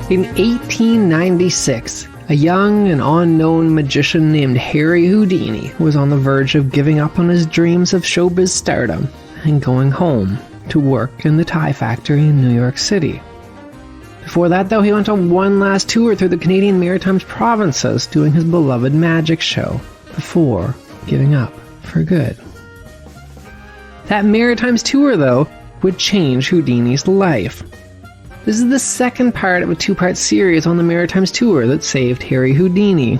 In 1896, a young and unknown magician named Harry Houdini was on the verge of giving up on his dreams of showbiz stardom and going home to work in the tie factory in New York City. Before that, though, he went on one last tour through the Canadian Maritimes provinces doing his beloved magic show before giving up for good. That Maritimes tour, though, would change Houdini's life. This is the second part of a two-part series on the Maritimes tour that saved Harry Houdini.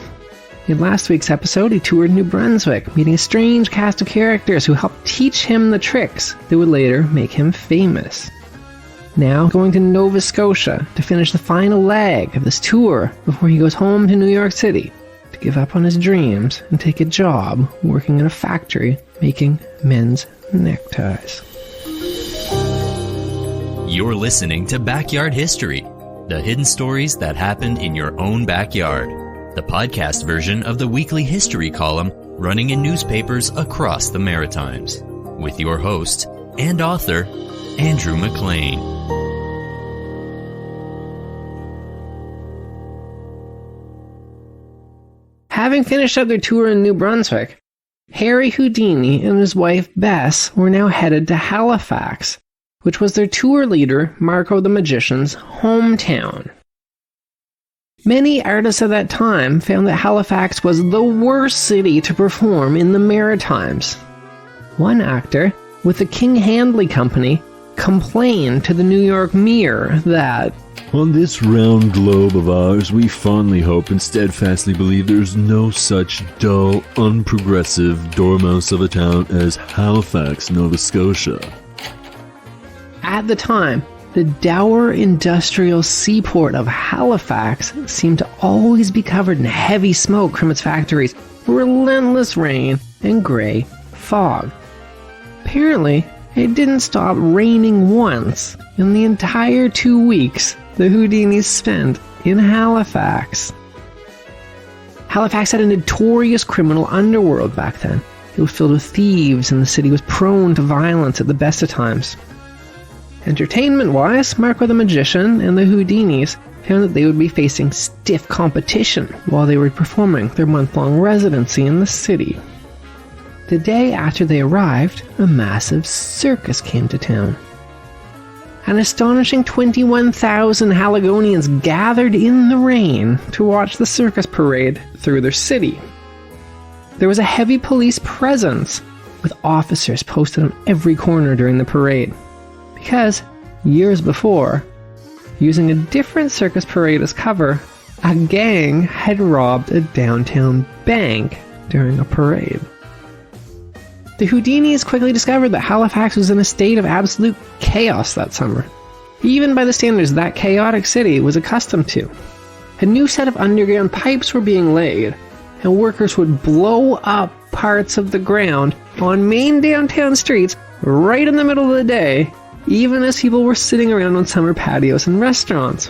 In last week's episode, he toured New Brunswick, meeting a strange cast of characters who helped teach him the tricks that would later make him famous. Now, going to Nova Scotia to finish the final leg of this tour before he goes home to New York City to give up on his dreams and take a job working in a factory making men's neckties. You're listening to Backyard History, the hidden stories that happened in your own backyard, the podcast version of the weekly history column running in newspapers across the Maritimes, with your host and author, Andrew McLean. Having finished up their tour in New Brunswick, Harry Houdini and his wife Bess were now headed to Halifax, which was their tour leader, Marco the Magician's, hometown. Many artists at that time found that Halifax was the worst city to perform in the Maritimes. One actor, with the King Handley Company, complained to the New York Mirror that, "On this round globe of ours, we fondly hope and steadfastly believe there's no such dull, unprogressive dormouse of a town as Halifax, Nova Scotia." At the time, the dour industrial seaport of Halifax seemed to always be covered in heavy smoke from its factories, relentless rain, and grey fog. Apparently, it didn't stop raining once in the entire 2 weeks the Houdinis spent in Halifax. Halifax had a notorious criminal underworld back then. It was filled with thieves, and the city was prone to violence at the best of times. Entertainment-wise, Marco the Magician and the Houdinis found that they would be facing stiff competition while they were performing their month-long residency in the city. The day after they arrived, a massive circus came to town. An astonishing 21,000 Haligonians gathered in the rain to watch the circus parade through their city. There was a heavy police presence, with officers posted on every corner during the parade. Because, years before, using a different circus parade as cover, a gang had robbed a downtown bank during a parade. The Houdinis quickly discovered that Halifax was in a state of absolute chaos that summer, even by the standards that chaotic city was accustomed to. A new set of underground pipes were being laid, and workers would blow up parts of the ground on main downtown streets right in the middle of the day, even as people were sitting around on summer patios and restaurants.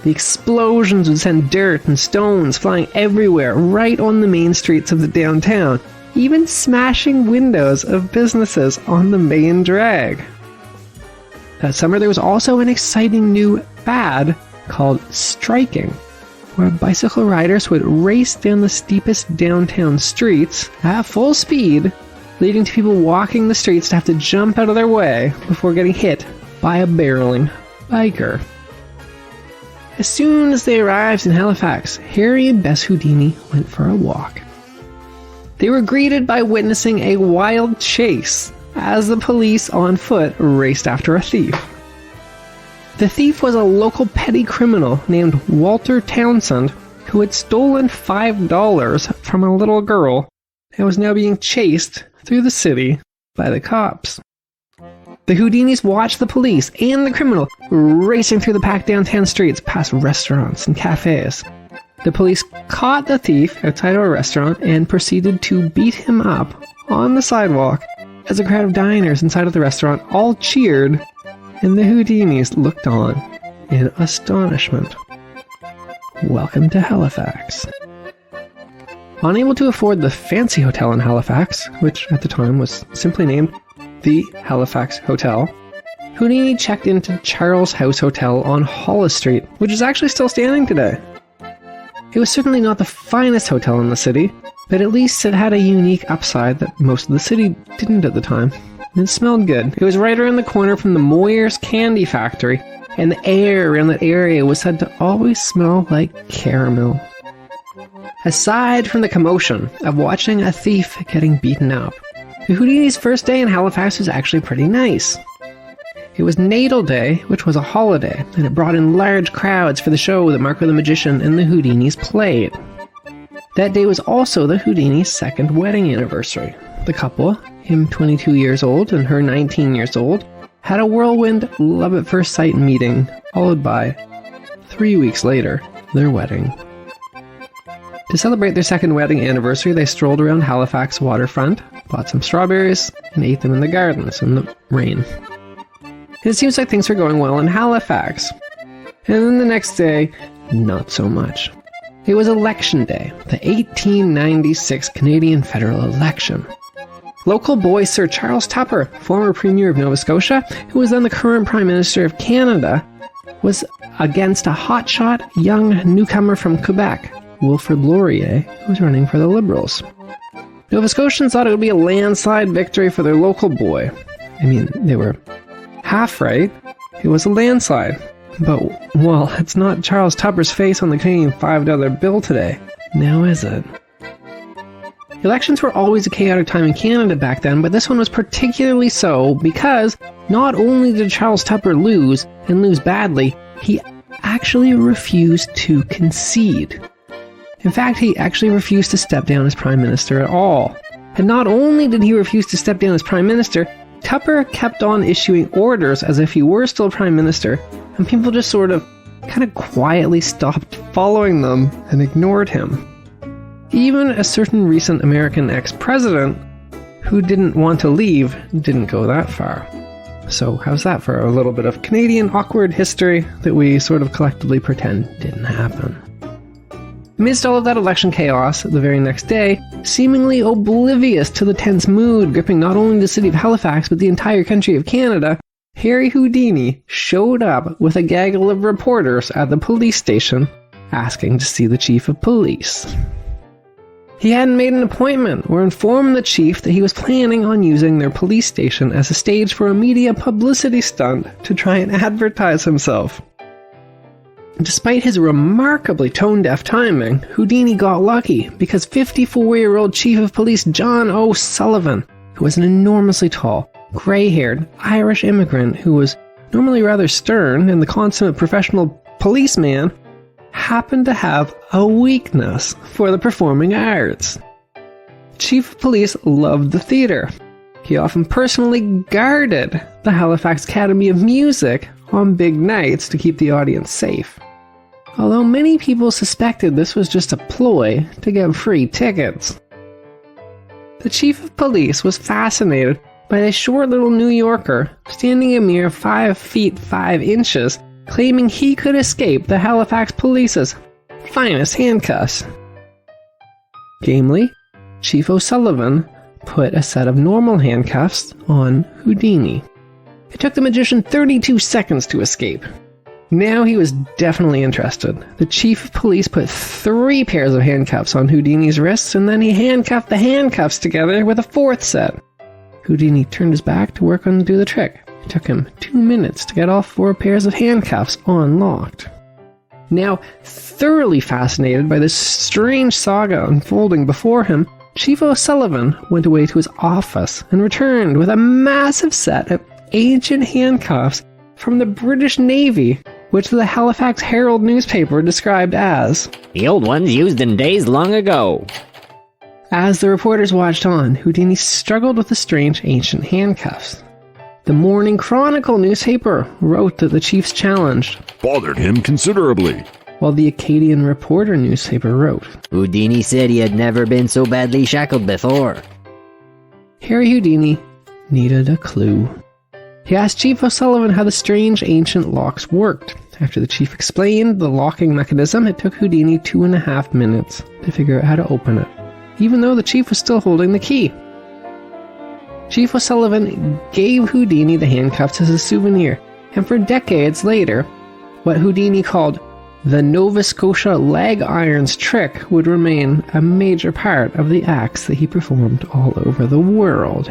The explosions would send dirt and stones flying everywhere right on the main streets of the downtown, even smashing windows of businesses on the main drag. That summer there was also an exciting new fad called striking, where bicycle riders would race down the steepest downtown streets at full speed, leading to people walking the streets to have to jump out of their way before getting hit by a barreling biker. As soon as they arrived in Halifax, Harry and Bess Houdini went for a walk. They were greeted by witnessing a wild chase as the police on foot raced after a thief. The thief was a local petty criminal named Walter Townsend who had stolen $5 from a little girl and was now being chased through the city by the cops. The Houdinis watched the police and the criminal racing through the packed downtown streets past restaurants and cafes. The police caught the thief outside of a restaurant and proceeded to beat him up on the sidewalk as a crowd of diners inside of the restaurant all cheered and the Houdinis looked on in astonishment. Welcome to Halifax. Unable to afford the fancy hotel in Halifax, which at the time was simply named the Halifax Hotel, Houdini checked into Charles House Hotel on Hollis Street, which is actually still standing today. It was certainly not the finest hotel in the city, but at least it had a unique upside that most of the city didn't at the time. It smelled good. It was right around the corner from the Moyer's Candy Factory, and the air around that area was said to always smell like caramel. Aside from the commotion of watching a thief getting beaten up, the Houdini's first day in Halifax was actually pretty nice. It was Natal Day, which was a holiday, and it brought in large crowds for the show that Marco the Magician and the Houdinis played. That day was also the Houdini's second wedding anniversary. The couple, him 22 years old and her 19 years old, had a whirlwind love at first sight meeting, followed by, 3 weeks later, their wedding. To celebrate their second wedding anniversary, they strolled around Halifax waterfront, bought some strawberries, and ate them in the gardens in the rain. It seems like things were going well in Halifax. And then the next day, not so much. It was election day, the 1896 Canadian federal election. Local boy Sir Charles Tupper, former Premier of Nova Scotia, who was then the current Prime Minister of Canada, was against a hotshot young newcomer from Quebec, Wilfrid Laurier, who was running for the Liberals. Nova Scotians thought it would be a landslide victory for their local boy. I mean, they were half right. It was a landslide. But, well, it's not Charles Tupper's face on the Canadian $5 bill today. Now is it? Elections were always a chaotic time in Canada back then, but this one was particularly so because not only did Charles Tupper lose, and lose badly, he actually refused to concede. In fact, he actually refused to step down as Prime Minister at all. And not only did he refuse to step down as Prime Minister, Tupper kept on issuing orders as if he were still Prime Minister, and people just sort of kind of quietly stopped following them and ignored him. Even a certain recent American ex-president who didn't want to leave didn't go that far. So how's that for a little bit of Canadian awkward history that we sort of collectively pretend didn't happen? Amidst all of that election chaos, the very next day, seemingly oblivious to the tense mood gripping not only the city of Halifax but the entire country of Canada, Harry Houdini showed up with a gaggle of reporters at the police station asking to see the chief of police. He hadn't made an appointment or informed the chief that he was planning on using their police station as a stage for a media publicity stunt to try and advertise himself. Despite his remarkably tone-deaf timing, Houdini got lucky because 54-year-old Chief of Police John O'Sullivan, who was an enormously tall, grey-haired Irish immigrant who was normally rather stern and the consummate professional policeman, happened to have a weakness for the performing arts. Chief of Police loved the theatre. He often personally guarded the Halifax Academy of Music on big nights to keep the audience safe. Although many people suspected this was just a ploy to get free tickets. The Chief of Police was fascinated by a short little New Yorker standing a mere 5 feet 5 inches, claiming he could escape the Halifax Police's finest handcuffs. Gamely, Chief O'Sullivan put a set of normal handcuffs on Houdini. It took the magician 32 seconds to escape. Now he was definitely interested. The chief of police put 3 pairs of handcuffs on Houdini's wrists, and then he handcuffed the handcuffs together with a 4th set. Houdini turned his back to work on do the trick. It took him 2 minutes to get all 4 pairs of handcuffs unlocked. Now, thoroughly fascinated by this strange saga unfolding before him, Chief O'Sullivan went away to his office and returned with a massive set of ancient handcuffs from the British Navy, which the Halifax Herald newspaper described as the old ones used in days long ago. As the reporters watched on, Houdini struggled with the strange ancient handcuffs. The Morning Chronicle newspaper wrote that the chief's challenge bothered him considerably, while the Acadian Reporter newspaper wrote, Houdini said he had never been so badly shackled before. Harry Houdini needed a clue. He asked Chief O'Sullivan how the strange ancient locks worked. After the chief explained the locking mechanism, it took Houdini 2.5 minutes to figure out how to open it, even though the chief was still holding the key. Chief O'Sullivan gave Houdini the handcuffs as a souvenir, and for decades later, what Houdini called the Nova Scotia leg irons trick would remain a major part of the acts that he performed all over the world.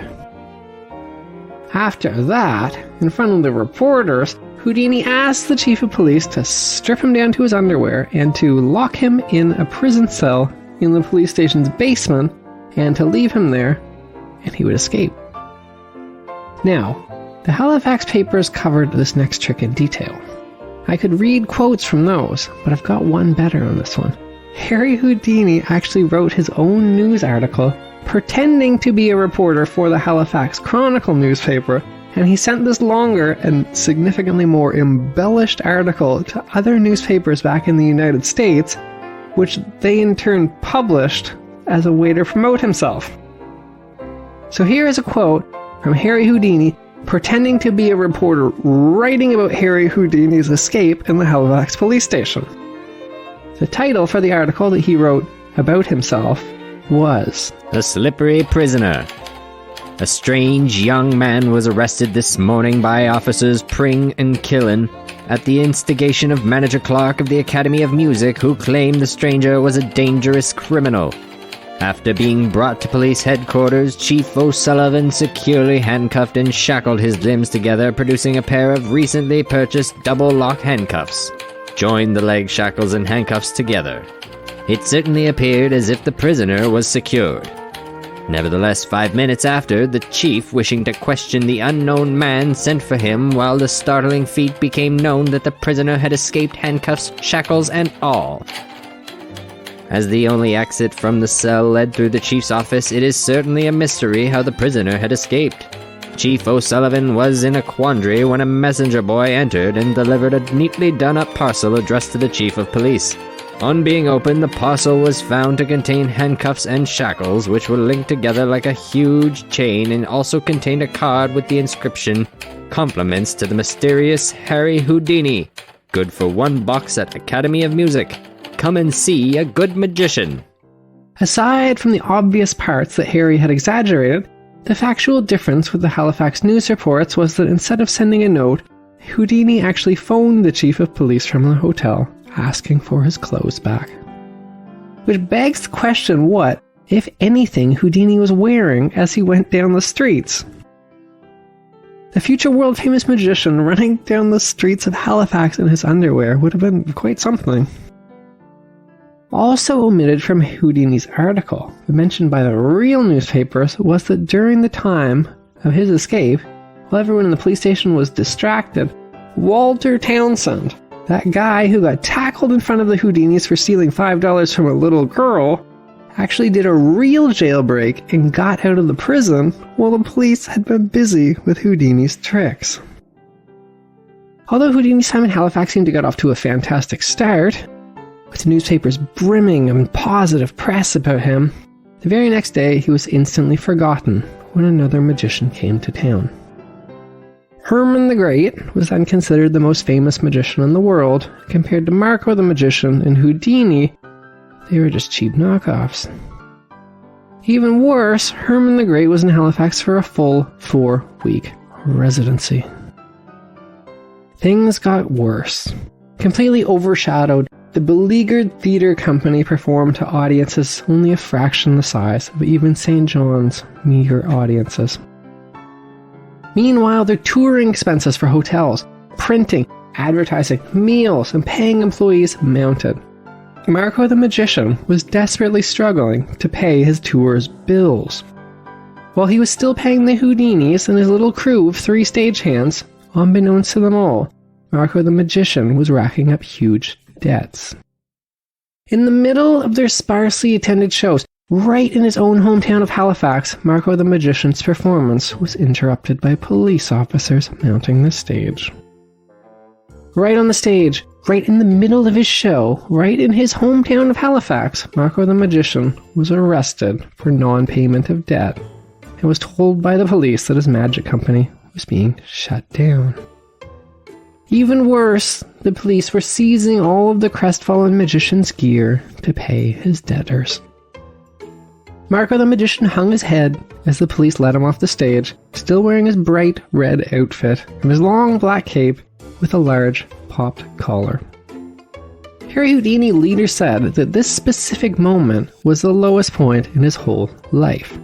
After that, in front of the reporters, Houdini asked the chief of police to strip him down to his underwear and to lock him in a prison cell in the police station's basement and to leave him there, and he would escape. Now, the Halifax papers covered this next trick in detail. I could read quotes from those, but I've got one better on this one. Harry Houdini actually wrote his own news article pretending to be a reporter for the Halifax Chronicle newspaper, and he sent this longer and significantly more embellished article to other newspapers back in the United States, which they in turn published as a way to promote himself. So here is a quote from Harry Houdini pretending to be a reporter writing about Harry Houdini's escape in the Halifax police station. The title for the article that he wrote about himself was The Slippery Prisoner. A strange young man was arrested this morning by officers Pring and Killen at the instigation of Manager Clark of the Academy of Music, who claimed the stranger was a dangerous criminal. After being brought to police headquarters, Chief O'Sullivan securely handcuffed and shackled his limbs together, producing a pair of recently purchased double-lock handcuffs. Joined the leg shackles and handcuffs together. It certainly appeared as if the prisoner was secured. Nevertheless, 5 minutes after, the chief, wishing to question the unknown man, sent for him, while the startling feat became known that the prisoner had escaped handcuffs, shackles, and all. As the only exit from the cell led through the chief's office, it is certainly a mystery how the prisoner had escaped. Chief O'Sullivan was in a quandary when a messenger boy entered and delivered a neatly done-up parcel addressed to the chief of police. On being opened, the parcel was found to contain handcuffs and shackles, which were linked together like a huge chain, and also contained a card with the inscription, "Compliments to the mysterious Harry Houdini. Good for 1 box at Academy of Music. Come and see a good magician." Aside from the obvious parts that Harry had exaggerated, the factual difference with the Halifax news reports was that instead of sending a note, Houdini actually phoned the chief of police from the hotel, asking for his clothes back. Which begs the question what, if anything, Houdini was wearing as he went down the streets. The future world-famous magician running down the streets of Halifax in his underwear would have been quite something. Also omitted from Houdini's article, but mentioned by the real newspapers, was that during the time of his escape, while everyone in the police station was distracted, Walter Townsend, that guy who got tackled in front of the Houdinis for stealing $5 from a little girl, actually did a real jailbreak and got out of the prison while the police had been busy with Houdini's tricks. Although Houdini's time in Halifax seemed to get off to a fantastic start, with newspapers brimming of positive press about him, the very next day he was instantly forgotten when another magician came to town. Herman the Great was then considered the most famous magician in the world. Compared to Marco the Magician and Houdini, they were just cheap knockoffs. Even worse, Herman the Great was in Halifax for a full 4-week residency. Things got worse. Completely overshadowed, the beleaguered theatre company performed to audiences only a fraction the size of even St. John's meager audiences. Meanwhile, their touring expenses for hotels, printing, advertising, meals, and paying employees mounted. Marco the Magician was desperately struggling to pay his tour's bills. While he was still paying the Houdinis and his little crew of 3 stagehands, unbeknownst to them all, Marco the Magician was racking up huge debts. In the middle of their sparsely attended shows, right in his own hometown of Halifax, Marco the Magician's performance was interrupted by police officers mounting the stage. Right on the stage, right in the middle of his show, right in his hometown of Halifax, Marco the Magician was arrested for non-payment of debt and was told by the police that his magic company was being shut down. Even worse, the police were seizing all of the crestfallen magician's gear to pay his debtors. Marco the Magician hung his head as the police led him off the stage, still wearing his bright red outfit and his long black cape with a large popped collar. Harry Houdini later said that this specific moment was the lowest point in his whole life.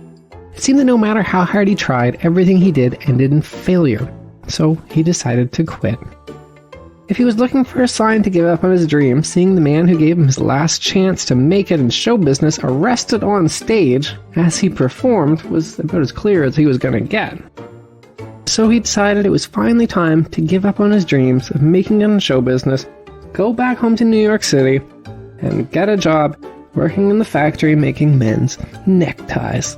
It seemed that no matter how hard he tried, everything he did ended in failure, so he decided to quit. If he was looking for a sign to give up on his dream, seeing the man who gave him his last chance to make it in show business arrested on stage as he performed was about as clear as he was going to get. So he decided it was finally time to give up on his dreams of making it in show business, go back home to New York City, and get a job working in the factory making men's neckties.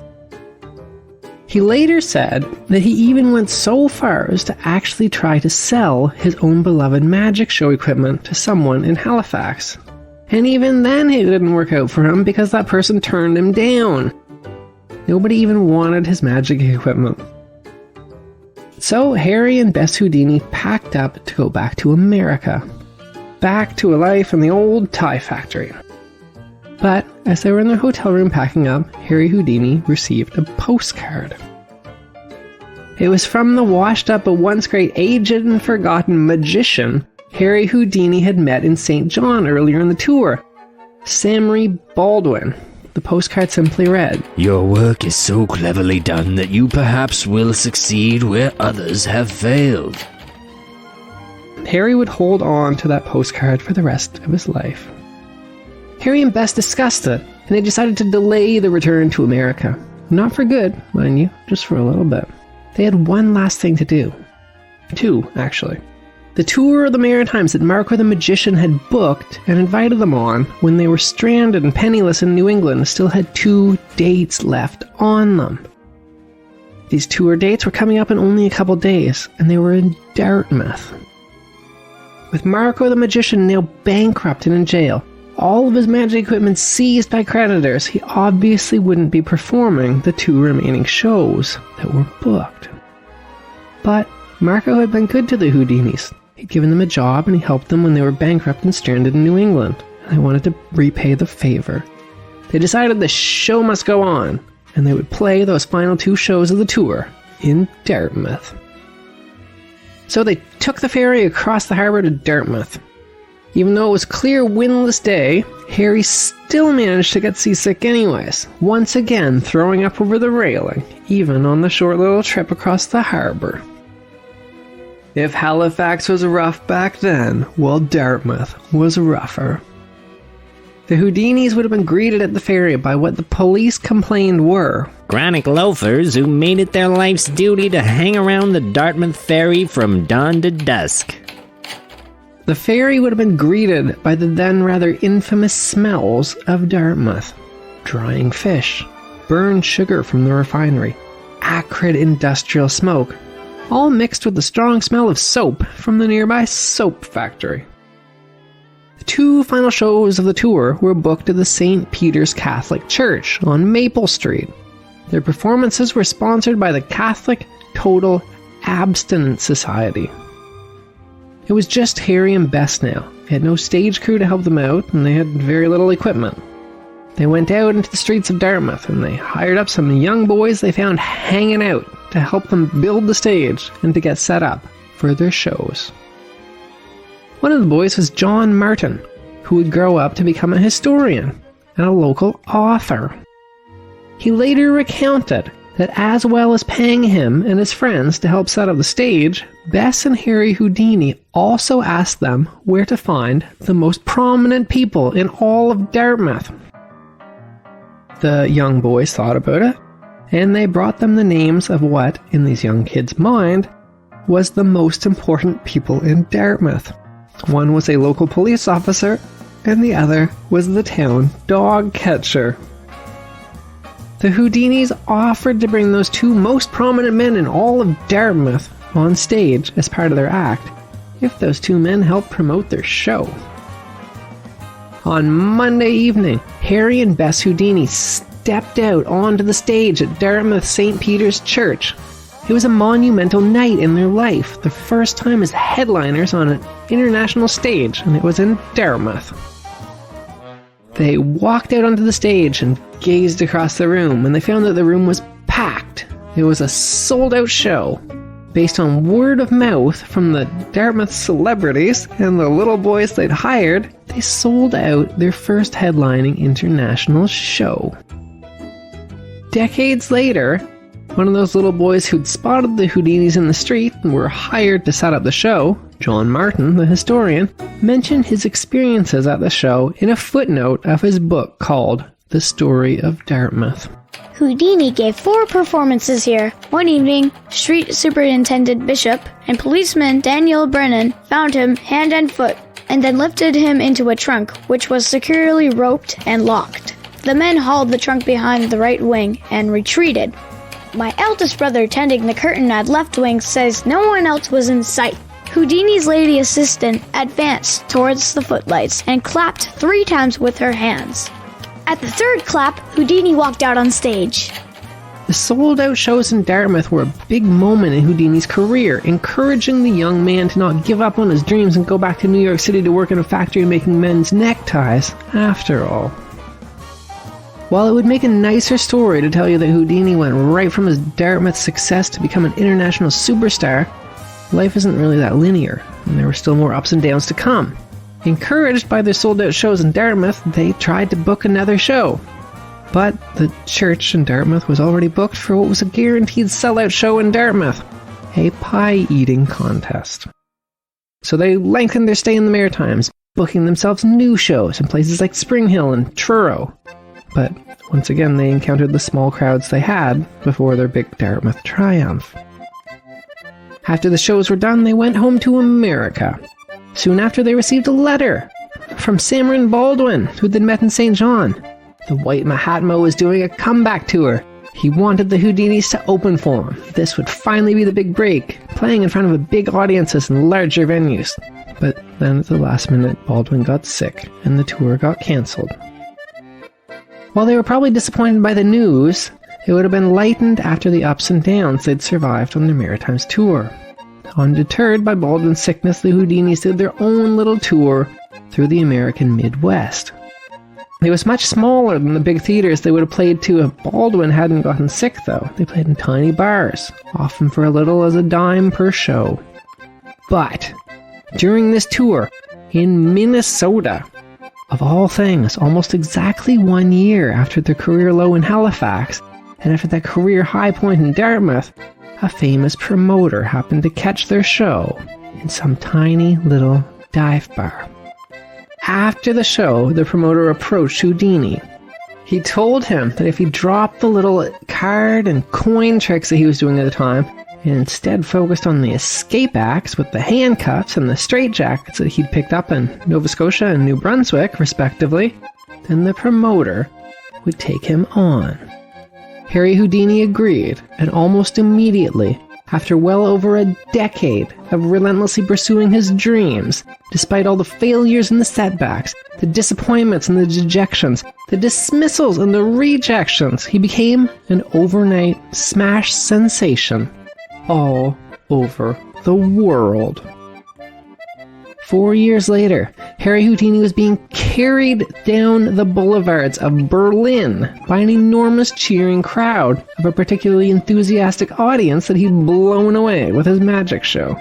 He later said that he even went so far as to actually try to sell his own beloved magic show equipment to someone in Halifax. And even then it didn't work out for him because that person turned him down. Nobody even wanted his magic equipment. So Harry and Bess Houdini packed up to go back to America. Back to a life in the old tie factory. But as they were in their hotel room packing up, Harry Houdini received a postcard. It was from the washed-up but once great aged and forgotten magician Harry Houdini had met in St. John earlier in the tour, Samry Baldwin. The postcard simply read, "Your work is so cleverly done that you perhaps will succeed where others have failed." Harry would hold on to that postcard for the rest of his life. Harry and Bess discussed it, and they decided to delay the return to America. Not for good, mind you, just for a little bit. They had one last thing to do. Two, actually. The tour of the Maritimes that Marco the Magician had booked and invited them on when they were stranded and penniless in New England still had 2 dates left on them. These tour dates were coming up in only a couple days, and they were in Dartmouth. With Marco the Magician now bankrupt and in jail, all of his magic equipment seized by creditors, he obviously wouldn't be performing the 2 remaining shows that were booked. But Marco had been good to the Houdinis. He'd given them a job and he helped them when they were bankrupt and stranded in New England, and they wanted to repay the favor. They decided the show must go on, and they would play those final 2 shows of the tour in Dartmouth. So they took the ferry across the harbor to Dartmouth. Even though it was a clear windless day, Harry still managed to get seasick anyways, once again throwing up over the railing, even on the short little trip across the harbor. If Halifax was rough back then, well, Dartmouth was rougher. The Houdinis would have been greeted at the ferry by what the police complained were chronic loafers who made it their life's duty to hang around the Dartmouth ferry from dawn to dusk. The ferry would have been greeted by the then rather infamous smells of Dartmouth. Drying fish, burned sugar from the refinery, acrid industrial smoke, all mixed with the strong smell of soap from the nearby soap factory. The 2 final shows of the tour were booked at the St. Peter's Catholic Church on Maple Street. Their performances were sponsored by the Catholic Total Abstinence Society. It was just Harry and Bess now. They had no stage crew to help them out, and they had very little equipment. They went out into the streets of Dartmouth, and they hired up some young boys they found hanging out to help them build the stage and to get set up for their shows. One of the boys was John Martin, who would grow up to become a historian and a local author. He later recounted that as well as paying him and his friends to help set up the stage, Bess and Harry Houdini also asked them where to find the most prominent people in all of Dartmouth. The young boys thought about it, and they brought them the names of what, in these young kids' mind, was the most important people in Dartmouth. One was a local police officer, and the other was the town dog catcher. The Houdinis offered to bring those 2 most prominent men in all of Dartmouth on stage as part of their act, if those 2 men helped promote their show. On Monday evening, Harry and Bess Houdini stepped out onto the stage at Dartmouth St. Peter's Church. It was a monumental night in their life, the first time as headliners on an international stage, and it was in Dartmouth. They walked out onto the stage and gazed across the room, and they found that the room was packed. It was a sold-out show. Based on word of mouth from the Dartmouth celebrities and the little boys they'd hired, they sold out their first headlining international show. Decades later, one of those little boys who'd spotted the Houdinis in the street and were hired to set up the show, John Martin, the historian, mentioned his experiences at the show in a footnote of his book called The Story of Dartmouth. Houdini gave 4 performances here. One evening, Street Superintendent Bishop and policeman Daniel Brennan found him hand and foot, and then lifted him into a trunk, which was securely roped and locked. The men hauled the trunk behind the right wing and retreated. My eldest brother tending the curtain at left wing says no one else was in sight. Houdini's lady assistant advanced towards the footlights and clapped 3 times with her hands. At the 3rd clap, Houdini walked out on stage. The sold-out shows in Dartmouth were a big moment in Houdini's career, encouraging the young man to not give up on his dreams and go back to New York City to work in a factory making men's neckties, after all. While it would make a nicer story to tell you that Houdini went right from his Dartmouth success to become an international superstar, life isn't really that linear, and there were still more ups and downs to come. Encouraged by their sold-out shows in Dartmouth, they tried to book another show. But the church in Dartmouth was already booked for what was a guaranteed sellout show in Dartmouth, a pie-eating contest. So they lengthened their stay in the Maritimes, booking themselves new shows in places like Spring Hill and Truro. But once again, they encountered the small crowds they had before their big Dartmouth triumph. After the shows were done, they went home to America. Soon after, they received a letter from Cameron Baldwin, who they'd met in St. John. The White Mahatma was doing a comeback tour. He wanted the Houdinis to open for him. This would finally be the big break, playing in front of big audiences and larger venues. But then at the last minute, Baldwin got sick, and the tour got cancelled. While they were probably disappointed by the news, it would have been lightened after the ups and downs they'd survived on their Maritimes tour. Undeterred by Baldwin's sickness, the Houdinis did their own little tour through the American Midwest. It was much smaller than the big theaters they would have played to if Baldwin hadn't gotten sick, though. They played in tiny bars, often for as little as $0.10 per show. But during this tour, in Minnesota, of all things, almost exactly 1 year after their career low in Halifax, and after that career high point in Dartmouth, a famous promoter happened to catch their show in some tiny little dive bar. After the show, the promoter approached Houdini. He told him that if he dropped the little card and coin tricks that he was doing at the time, and instead focused on the escape acts with the handcuffs and the straitjackets that he'd picked up in Nova Scotia and New Brunswick, respectively, then the promoter would take him on. Harry Houdini agreed, and almost immediately, after well over a decade of relentlessly pursuing his dreams, despite all the failures and the setbacks, the disappointments and the dejections, the dismissals and the rejections, he became an overnight smash sensation all over the world. 4 years later, Harry Houdini was being carried down the boulevards of Berlin by an enormous cheering crowd of a particularly enthusiastic audience that he'd blown away with his magic show.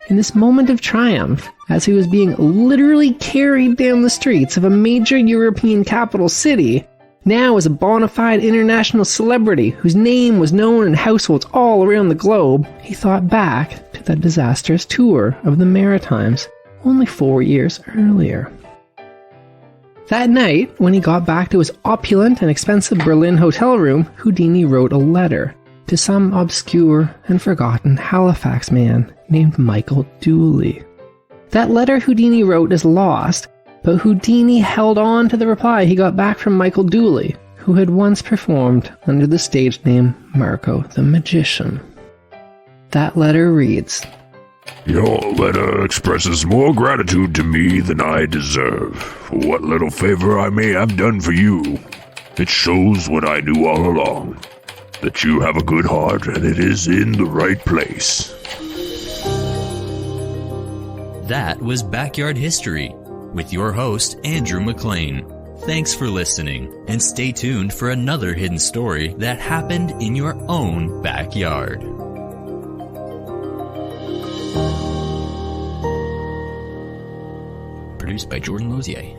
In this moment of triumph, as he was being literally carried down the streets of a major European capital city, now as a bona fide international celebrity whose name was known in households all around the globe, he thought back to that disastrous tour of the Maritimes only 4 years earlier. That night, when he got back to his opulent and expensive Berlin hotel room, Houdini wrote a letter to some obscure and forgotten Halifax man named Michael Dooley. That letter Houdini wrote is lost, but Houdini held on to the reply he got back from Michael Dooley, who had once performed under the stage name Marco the Magician. That letter reads, "Your letter expresses more gratitude to me than I deserve for what little favor I may have done for you. It shows what I knew all along, that you have a good heart and it is in the right place." That was Backyard History with your host, Andrew McLean. Thanks for listening, and stay tuned for another hidden story that happened in your own backyard. Produced by Jordan Lozier.